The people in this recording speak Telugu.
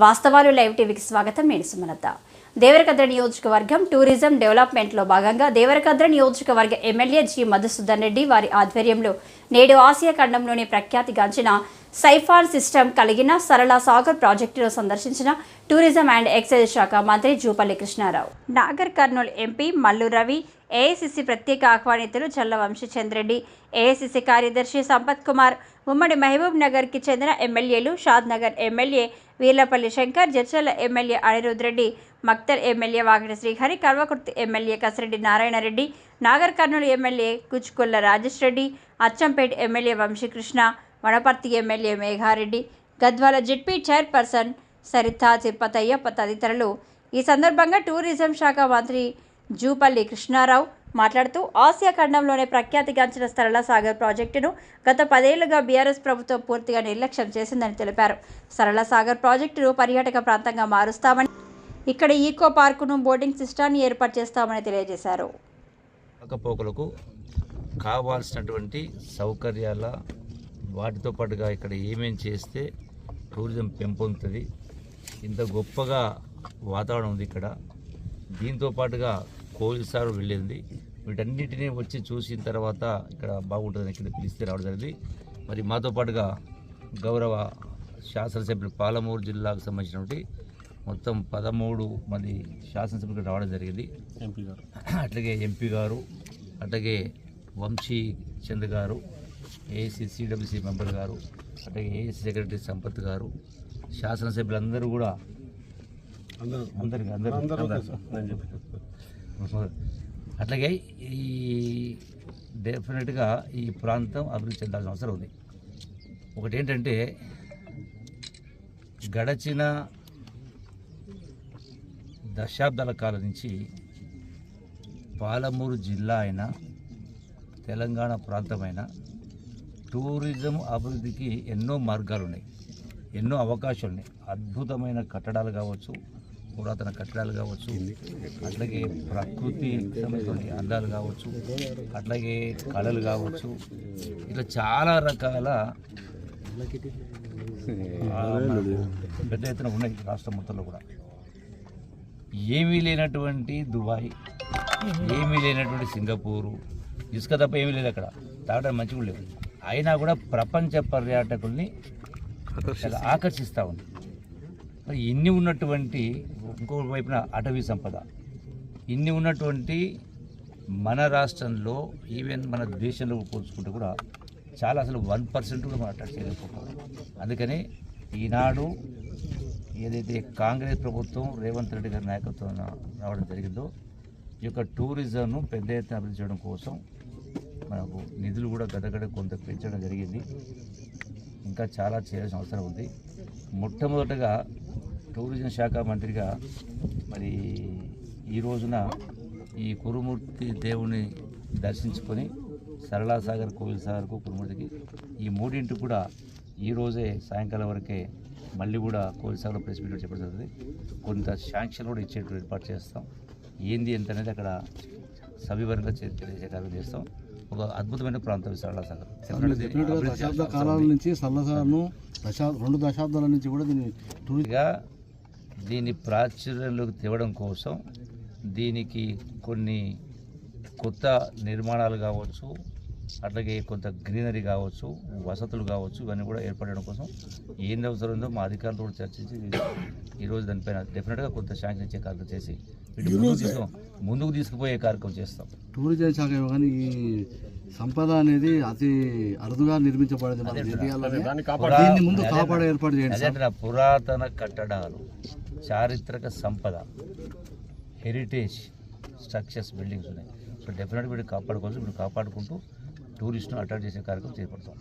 వాస్తవాలు లైవ్ టీవీకి స్వాగతం. నేను సుమలత. దేవరకద్ర నియోజకవర్గం టూరిజం డెవలప్మెంట్లో భాగంగా దేవరకద్ర నియోజకవర్గ ఎమ్మెల్యే జి మధుసూదన్ రెడ్డి వారి ఆధ్వర్యంలో నేడు ఆసియా ఖండంలోని ప్రఖ్యాతిగాంచిన సైఫాన్ సిస్టమ్ కలిగిన సరళ సాగర్ ప్రాజెక్టును సందర్శించిన టూరిజం అండ్ ఎక్సైజ్ శాఖ మంత్రి జూపల్లి కృష్ణారావు. నాగర్ కర్నూలు ఎంపీ మల్లు రవి, ఏఐసిసి ప్రత్యేక ఆహ్వానితులు చల్ల వంశీచంద్రెడ్డి, ఏఐసిసి కార్యదర్శి సంపత్ కుమార్, ఉమ్మడి మహబూబ్ నగర్కి చెందిన ఎమ్మెల్యేలు Shadnagar MLA Veerlapalli Shankar, Jadcherla MLA Anirudh Reddy, Makthal MLA Vakiti Srihari, Kalwakurthy MLA Kasireddy Narayana Reddy, Nagarkurnool MLA Kuchkulla Rajesh Reddy, Achampet MLA Vamshikrishna, Wanaparthy MLA Megha Reddy, Gadwal ZP chairperson Saritha Tirupathaiah తదితరులు. ఈ సందర్భంగా టూరిజం శాఖ మంత్రి జూపల్లి కృష్ణారావు మాట్లాడుతూ ఆసియా ఖండంలోనే ప్రఖ్యాతిగాంచిన సరళ సాగర్ ప్రాజెక్టును గత 10 ఏళ్లుగా బీఆర్ఎస్ ప్రభుత్వం పూర్తిగా నిర్లక్ష్యం చేసిందని తెలిపారు. సరళ సాగర్ ప్రాజెక్టును పర్యాటక ప్రాంతంగా మారుస్తామని, ఇక్కడ ఈకో పార్కును, బోటింగ్ సిస్టాన్ని ఏర్పాటు చేస్తామని తెలియజేశారు. పోకలకు కావాల్సినటువంటి సౌకర్యాల వాటితో పాటుగా ఇక్కడ ఏమేం చేస్తే టూరిజం పెంపొందుతుంది, ఇంత గొప్పగా వాతావరణం ఉంది ఇక్కడ. దీంతో పాటుగా కోయిల్సారు వెళ్ళింది. వీటన్నిటినీ వచ్చి చూసిన తర్వాత ఇక్కడ బాగుంటుందని ఇక్కడ పిలిస్తే రావడం జరిగింది. మరి మాతో పాటుగా గౌరవ శాసనసభ్యులు పాలమూరు జిల్లాకు సంబంధించినటువంటి మొత్తం 13 మంది శాసనసభ్యులు రావడం జరిగింది. అట్లాగే ఎంపీ గారు, అట్లాగే వంశీ చంద్ గారు, ఏసీ సిడబ్ల్యూసీ మెంబర్ గారు, అట్లాగే ఏసీ సెక్రటరీ సంపత్ గారు, శాసనసభ్యులందరూ కూడా అట్లాగే ఈ డెఫినెట్గా ఈ ప్రాంతం అభివృద్ధి చెందాల్సిన అవసరం ఉంది. ఒకటి ఏంటంటే గడచిన దశాబ్దాల కాలం నుంచి పాలమూరు జిల్లా అయినా తెలంగాణ ప్రాంతమైన టూరిజం అభివృద్ధికి ఎన్నో మార్గాలు ఉన్నాయి, ఎన్నో అవకాశాలు ఉన్నాయి. అద్భుతమైన కట్టడాలు కావచ్చు, పురాతన కట్టడాలు కావచ్చు, అట్లాగే ప్రకృతి సంబంధించిన అందాలు కావచ్చు, అట్లాగే కళలు కావచ్చు, ఇట్లా చాలా రకాల పెద్ద ఎత్తున ఉన్నాయి రాష్ట్రం మొత్తంలో కూడా. ఏమీ లేనటువంటి దుబాయ్, ఏమీ లేనటువంటి సింగపూరు, ఇసుక తప్ప ఏమీ లేదు అక్కడ, తాగడానికి మంచిగా లేదు. అయినా కూడా ప్రపంచ పర్యాటకుల్ని ఆకర్షిస్తూ ఉంది. మరి ఇన్ని ఉన్నటువంటి, ఇంకొక వైపున అటవీ సంపద, ఇన్ని ఉన్నటువంటి మన రాష్ట్రంలో, ఈవెన్ మన దేశంలో పోల్చుకుంటే కూడా చాలా, అసలు 1% కూడా మనం అట్రాక్ట్ చేయలేకపోతాం. అందుకని ఈనాడు ఏదైతే కాంగ్రెస్ ప్రభుత్వం రేవంత్ రెడ్డి గారి నాయకత్వం రావడం జరిగిందో, ఈ యొక్క టూరిజంను పెద్ద ఎత్తున అభివృద్ధి చేయడం కోసం మనకు నిధులు కూడా గడగడ కొంత పెంచడం జరిగింది. ఇంకా చాలా చేయాల్సిన అవసరం ఉంది. మొట్టమొదటగా టూరిజం శాఖ మంత్రిగా మరి ఈ రోజున ఈ కురుమూర్తి దేవుని దర్శించుకొని సరళ సాగర్, కోయిల్ సాగర్కు, కురుమూర్తికి ఈ మూడింటికి కూడా ఈరోజే సాయంకాలం వరకే మళ్ళీ కూడా కోయిల్ సాగర్ ప్రెస్ మీట్ చెప్పడం జరుగుతుంది. కొంత శాంక్షన్ కూడా ఇచ్చేట్టు ఏర్పాటు చేస్తాం. ఏంది ఎంత అనేది అక్కడ సవివరంగా తెలియజేసే కార్యం చేస్తాం. ఒక అద్భుతమైన ప్రాంతం సరళ సాగర్. దశాబ్ద కాలాల నుంచి సరళ సాగర్ను 2 దశాబ్దాల నుంచి కూడా దీన్ని ప్రాచుర్యంలోకి తేవడం కోసం దీనికి కొన్ని కొత్త నిర్మాణాలు కావచ్చు, అట్లాగే కొంత గ్రీనరీ కావచ్చు, వసతులు కావచ్చు, ఇవన్నీ కూడా ఏర్పడడం కోసం ఏం అవసరం ఉందో మా అధికారులతో కూడా చర్చించి ఈరోజు దానిపైన డెఫినెట్గా కొంత శాంక్షన్ ఇచ్చే కార్యక్రమం చేసి ముందుకు తీసుకుపోయే కార్యక్రమం చేస్తాం. టూరిజం శాఖ కానీ ఈ సంపద అనేది అతి అరుదుగా నిర్మించబడింది. ముందు కాపాడే ఏర్పాటు చేయండి. పురాతన కట్టడాలు, చారిత్రక సంపద, హెరిటేజ్ స్ట్రక్చర్స్, బిల్డింగ్స్ ఉన్నాయి. సో డెఫినెట్గా వీటిని కాపాడుకోవచ్చు. వీటిని కాపాడుకుంటూ టూరిస్ట్ను అట్రాక్ట్ చేసే కార్యక్రమం చేపడతాం.